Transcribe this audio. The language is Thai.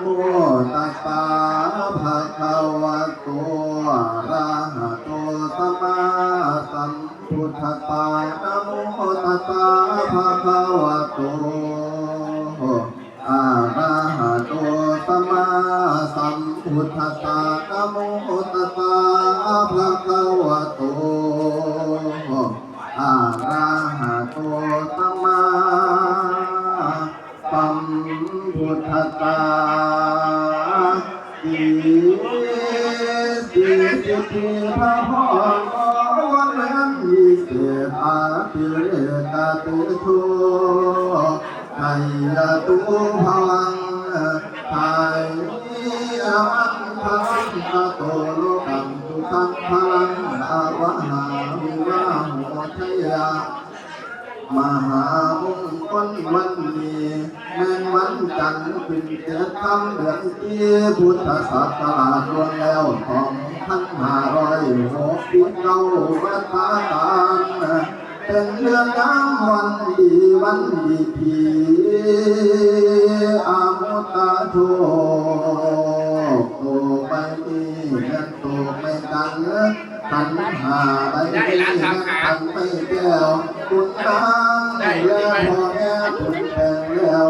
โมตัสสะภะคะวะโตอะระหะโตสัมมาสัมพุทธัสสะนะโมตัสสะภะคะวะโตอะระหะโตสัมมาสัมพุทธัสสะนะโมตัสสะภะคะวะโตอะระหะโตสัมมาสัมพุทธัสสะอิสิสิทธิพระพรวันนั้นอิเสอาติเรกาตุโทไทยตุภวังไทยมันทังตะโตโลกังตุสังพลังอาวหาวิวาโหทยามหามงคลวันนี้แม่นวันจันทร์เป็นเจ็ดค่ำเดือนที่พุทธศักราชรวมแล้ว2569วัฏฏานเป็นเรื่องงามวันดีวันดีพีอามุตตาโชคโตไม่ดีเงินโตไม่กันขันหาใบนี้ขันไม่แก้วคุณนางและพ่อแม่คุณแปลงแล้ว